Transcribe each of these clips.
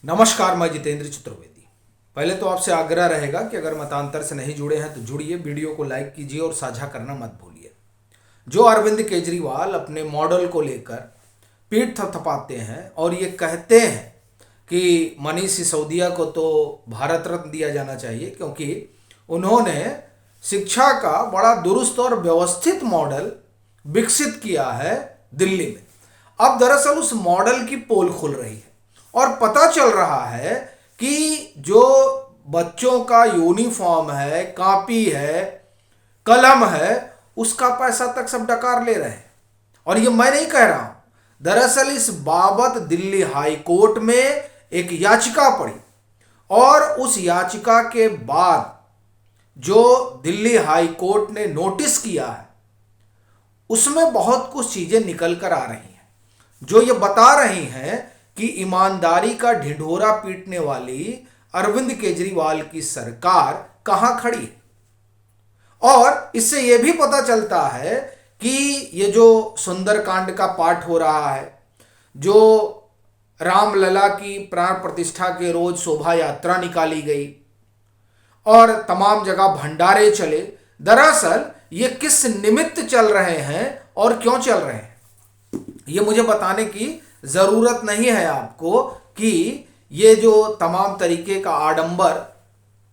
नमस्कार, मैं जितेंद्र चतुर्वेदी। पहले तो आपसे आग्रह रहेगा कि अगर मतांतर से नहीं जुड़े हैं तो जुड़िए, वीडियो को लाइक कीजिए और साझा करना मत भूलिए। जो अरविंद केजरीवाल अपने मॉडल को लेकर पीठ थपथपाते हैं और ये कहते हैं कि मनीष सिसोदिया को तो भारत रत्न दिया जाना चाहिए क्योंकि उन्होंने शिक्षा का बड़ा दुरुस्त और व्यवस्थित मॉडल विकसित किया है दिल्ली में। अब दरअसल उस मॉडल की पोल खुल रही है और पता चल रहा है कि जो बच्चों का यूनिफॉर्म है, कॉपी है, कलम है, उसका पैसा तक सब डकार ले रहे हैं। और ये मैं नहीं कह रहा हूं, दरअसल इस बाबत दिल्ली हाई कोर्ट में एक याचिका पड़ी और उस याचिका के बाद जो दिल्ली हाई कोर्ट ने नोटिस किया है उसमें बहुत कुछ चीजें निकल कर आ रही हैं जो ये बता रही हैं कि ईमानदारी का ढिंढोरा पीटने वाली अरविंद केजरीवाल की सरकार कहां खड़ी है। और इससे यह भी पता चलता है कि ये जो सुंदरकांड का पाठ हो रहा है, जो रामलला की प्राण प्रतिष्ठा के रोज शोभा यात्रा निकाली गई और तमाम जगह भंडारे चले, दरअसल ये किस निमित्त चल रहे हैं और क्यों चल रहे हैं, ये मुझे बताने की जरूरत नहीं है आपको कि ये जो तमाम तरीके का आडंबर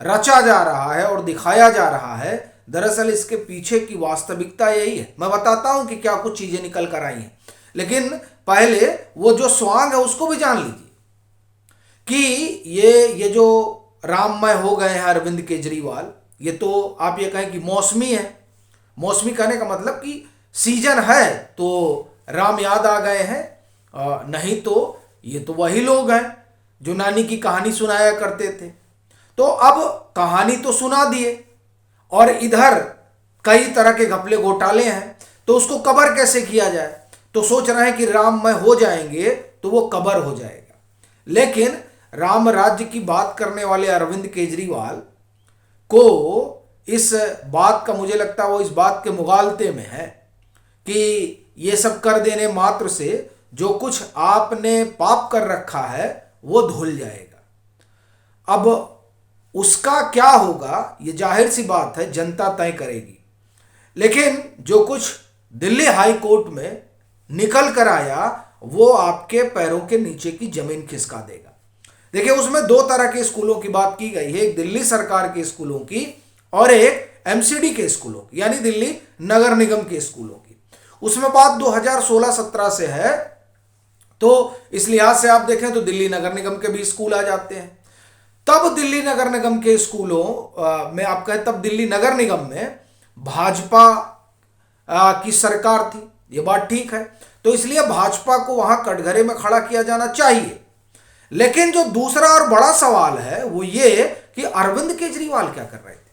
रचा जा रहा है और दिखाया जा रहा है, दरअसल इसके पीछे की वास्तविकता यही है। मैं बताता हूं कि क्या कुछ चीजें निकल कर आई हैं, लेकिन पहले वो जो स्वांग है उसको भी जान लीजिए कि ये जो राममय हो गए हैं अरविंद केजरीवाल, ये तो आप ये कहें कि मौसमी है। मौसमी कहने का मतलब कि सीजन है तो राम याद आ गए हैं, नहीं तो ये तो वही लोग हैं जो नानी की कहानी सुनाया करते थे। तो अब कहानी तो सुना दिए और इधर कई तरह के घपले घोटाले हैं, तो उसको कवर कैसे किया जाए, तो सोच रहे हैं कि राममय हो जाएंगे तो वो कवर हो जाएगा। लेकिन राम राज्य की बात करने वाले अरविंद केजरीवाल को इस बात का, मुझे लगता है वो इस बात के मुगालते में है कि ये सब कर देने मात्र से जो कुछ आपने पाप कर रखा है वो धुल जाएगा। अब उसका क्या होगा ये जाहिर सी बात है, जनता तय करेगी। लेकिन जो कुछ दिल्ली हाई कोर्ट में निकल कर आया वो आपके पैरों के नीचे की जमीन खिसका देगा। देखिए, उसमें दो तरह के स्कूलों की बात की गई है, एक दिल्ली सरकार के स्कूलों की और एक एमसीडी के स्कूलों की, यानी दिल्ली नगर निगम के स्कूलों की। उसमें बात 2016-17 से है, तो इस लिहाज से आप देखें तो दिल्ली नगर निगम के भी स्कूल आ जाते हैं। तब दिल्ली नगर निगम के स्कूलों में आप कहें, तब दिल्ली नगर निगम में भाजपा की सरकार थी, ये बात ठीक है, तो इसलिए भाजपा को वहां कटघरे में खड़ा किया जाना चाहिए। लेकिन जो दूसरा और बड़ा सवाल है वो ये कि अरविंद केजरीवाल क्या कर रहे थे,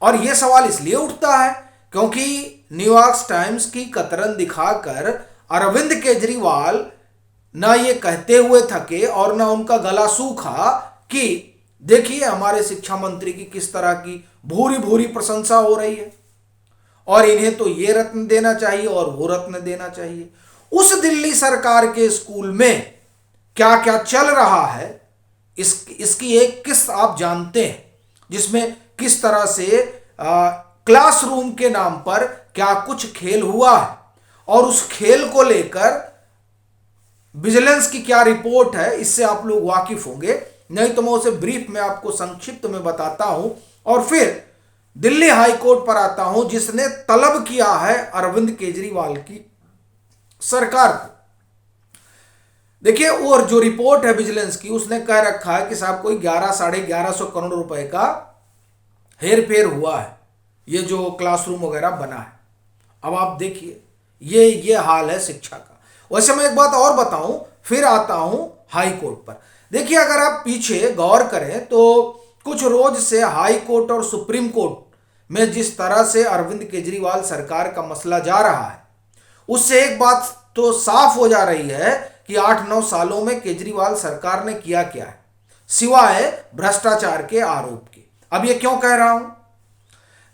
और यह सवाल इसलिए उठता है क्योंकि न्यूयॉर्क टाइम्स की कतरन दिखाकर अरविंद केजरीवाल ना ये कहते हुए थके और ना उनका गला सूखा कि देखिए हमारे शिक्षा मंत्री की किस तरह की भूरी भूरी प्रशंसा हो रही है और इन्हें तो ये रत्न देना चाहिए और वो रत्न देना चाहिए। उस दिल्ली सरकार के स्कूल में क्या क्या चल रहा है इसकी एक किस्त आप जानते हैं, जिसमें किस तरह से क्लासरूम के नाम पर क्या कुछ खेल हुआ है और उस खेल को लेकर विजिलेंस की क्या रिपोर्ट है, इससे आप लोग वाकिफ होंगे। नहीं तो मैं उसे ब्रीफ में आपको संक्षिप्त में बताता हूं और फिर दिल्ली हाई कोर्ट पर आता हूं जिसने तलब किया है अरविंद केजरीवाल की सरकार को। देखिए, और जो रिपोर्ट है विजिलेंस की, उसने कह रखा है कि साहब कोई 11-11.5 करोड़ रुपए का हेर फेर हुआ है, ये जो क्लासरूम वगैरह बना है। अब आप देखिए ये हाल है शिक्षा का। वैसे मैं एक बात और बताऊं, फिर आता हूं हाई कोर्ट पर। देखिए, अगर आप पीछे गौर करें तो कुछ रोज से हाई कोर्ट और सुप्रीम कोर्ट में जिस तरह से अरविंद केजरीवाल सरकार का मसला जा रहा है, उससे एक बात तो साफ हो जा रही है कि 8-9 सालों में केजरीवाल सरकार ने किया क्या है सिवाय भ्रष्टाचार के आरोप के। अब ये क्यों कह रहा हूं,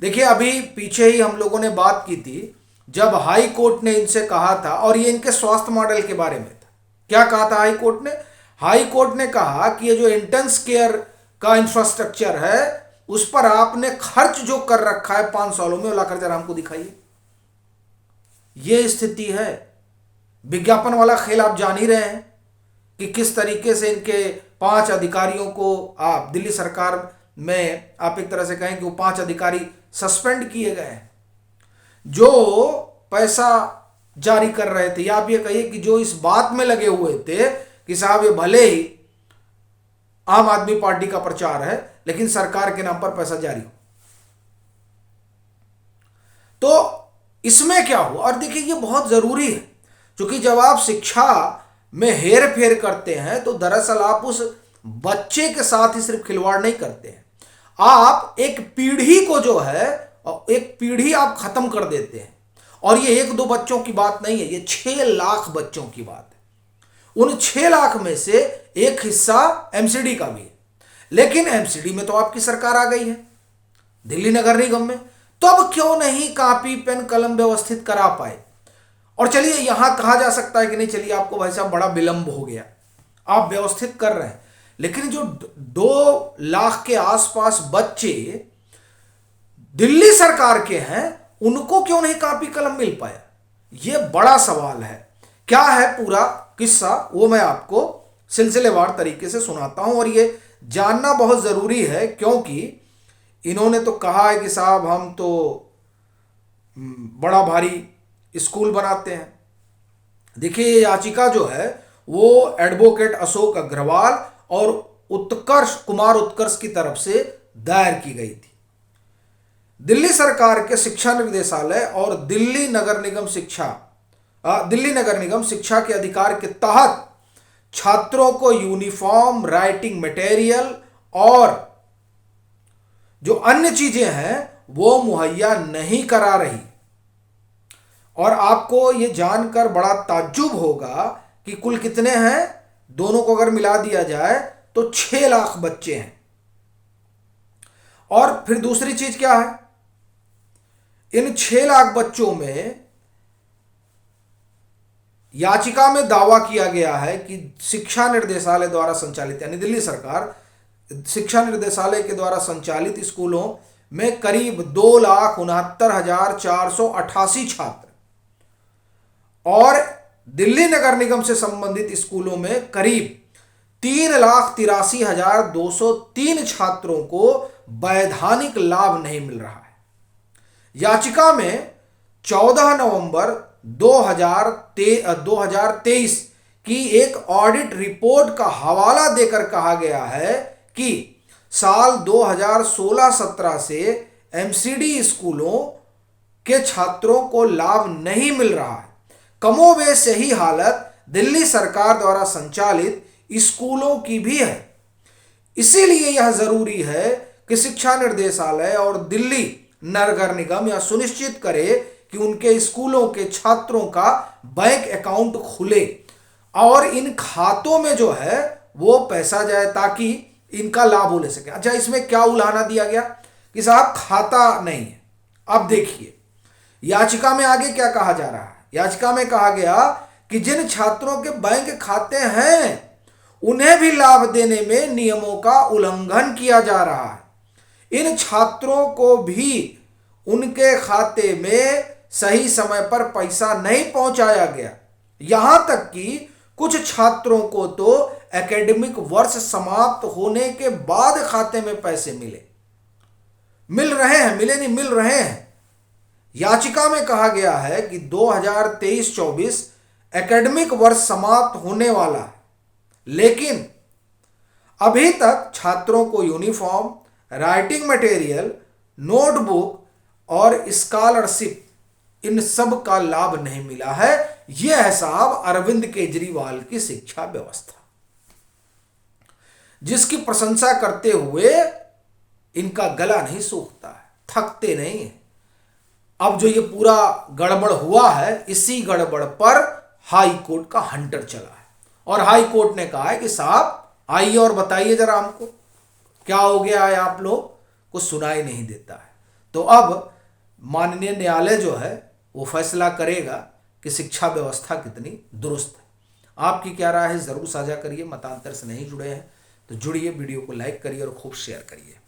देखिए अभी पीछे ही हम लोगों ने बात की थी जब हाई कोर्ट ने इनसे कहा था, और ये इनके स्वास्थ्य मॉडल के बारे में था। क्या कहा था हाई कोर्ट ने? हाई कोर्ट ने कहा कि ये जो इंटेंस केयर का इंफ्रास्ट्रक्चर है उस पर आपने खर्च जो कर रखा है 5 सालों में, वो लाकर जरा हमको दिखाइए। ये स्थिति है। विज्ञापन वाला खेल आप जान ही रहे हैं कि किस तरीके से इनके 5 अधिकारियों को आप दिल्ली सरकार में आप एक तरह से कहें कि वो 5 अधिकारी सस्पेंड किए गए हैं जो पैसा जारी कर रहे थे, या आप ये कहिए कि जो इस बात में लगे हुए थे कि साहब ये भले ही आम आदमी पार्टी का प्रचार है लेकिन सरकार के नाम पर पैसा जारी हो। तो इसमें क्या हुआ, और देखिए ये बहुत जरूरी है क्योंकि जब आप शिक्षा में हेर फेर करते हैं तो दरअसल आप उस बच्चे के साथ ही सिर्फ खिलवाड़ नहीं करते हैं, आप एक पीढ़ी को जो है एक पीढ़ी आप खत्म कर देते हैं। और ये 1-2 बच्चों की बात नहीं है, ये 6 लाख बच्चों की बात है। उन 6 लाख में से एक हिस्सा एमसीडी का भी है, लेकिन एमसीडी में तो आपकी सरकार आ गई है, दिल्ली नगर निगम में, तो अब क्यों नहीं कॉपी पेन कलम व्यवस्थित करा पाए। और चलिए यहां कहा जा सकता है कि नहीं चलिए आपको भाई साहब बड़ा विलंब हो गया, आप व्यवस्थित कर रहे हैं, लेकिन जो 2 लाख के आसपास बच्चे दिल्ली सरकार के हैं उनको क्यों नहीं कॉपी कलम मिल पाया, यह बड़ा सवाल है। क्या है पूरा किस्सा वो मैं आपको सिलसिलेवार तरीके से सुनाता हूं, और ये जानना बहुत जरूरी है क्योंकि इन्होंने तो कहा है कि साहब हम तो बड़ा भारी स्कूल बनाते हैं। देखिए ये याचिका जो है वो एडवोकेट अशोक अग्रवाल और उत्कर्ष कुमार उत्कर्ष की तरफ से दायर की गई थी। दिल्ली सरकार के शिक्षा निर्देशालय और दिल्ली नगर निगम शिक्षा के अधिकार के तहत छात्रों को यूनिफॉर्म, राइटिंग मटेरियल और जो अन्य चीजें हैं वो मुहैया नहीं करा रही। और आपको ये जानकर बड़ा ताज्जुब होगा कि कुल कितने हैं, दोनों को अगर मिला दिया जाए तो 6 लाख बच्चे हैं। और फिर दूसरी चीज क्या है, इन 6 लाख बच्चों में याचिका में दावा किया गया है कि शिक्षा निर्देशालय द्वारा संचालित यानी दिल्ली सरकार शिक्षा निर्देशालय के द्वारा संचालित स्कूलों में करीब 2,69,488 छात्र और दिल्ली नगर निगम से संबंधित स्कूलों में करीब 3,83,203 छात्रों को वैधानिक लाभ नहीं मिल रहा है। याचिका में 14 नवंबर 2023 की एक ऑडिट रिपोर्ट का हवाला देकर कहा गया है कि साल 2016-17 से एमसीडी स्कूलों के छात्रों को लाभ नहीं मिल रहा है। कमोबेश यही हालत दिल्ली सरकार द्वारा संचालित स्कूलों की भी है। इसीलिए यह जरूरी है कि शिक्षा निर्देशालय और दिल्ली नगर निगम यह सुनिश्चित करे कि उनके स्कूलों के छात्रों का बैंक अकाउंट खुले और इन खातों में जो है वो पैसा जाए ताकि इनका लाभ वो ले सके। अच्छा, इसमें क्या उलाहना दिया गया कि साहब खाता नहीं है। अब देखिए याचिका में आगे क्या कहा जा रहा है। याचिका में कहा गया कि जिन छात्रों के बैंक खाते हैं उन्हें भी लाभ देने में नियमों का उल्लंघन किया जा रहा है। इन छात्रों को भी उनके खाते में सही समय पर पैसा नहीं पहुंचाया गया। यहां तक कि कुछ छात्रों को तो एकेडमिक वर्ष समाप्त होने के बाद खाते में पैसे मिल रहे हैं। याचिका में कहा गया है कि 2023-24 एकेडमिक वर्ष समाप्त होने वाला है, लेकिन अभी तक छात्रों को यूनिफॉर्म, राइटिंग मटेरियल, नोटबुक और स्कॉलरशिप इन सब का लाभ नहीं मिला है। यह है साहब अरविंद केजरीवाल की शिक्षा व्यवस्था, जिसकी प्रशंसा करते हुए इनका गला नहीं सूखता है, थकते नहीं है। अब जो ये पूरा गड़बड़ हुआ है, इसी गड़बड़ पर हाई कोर्ट का हंटर चला है और हाई कोर्ट ने कहा है कि साहब आइए और बताइए जरा हमको क्या हो गया है, आप लोग को सुनाई नहीं देता है। तो अब माननीय न्यायालय जो है वो फैसला करेगा कि शिक्षा व्यवस्था कितनी दुरुस्त है। आपकी क्या राय है ज़रूर साझा करिए। मतांतर से नहीं जुड़े हैं तो जुड़िए, वीडियो को लाइक करिए और खूब शेयर करिए।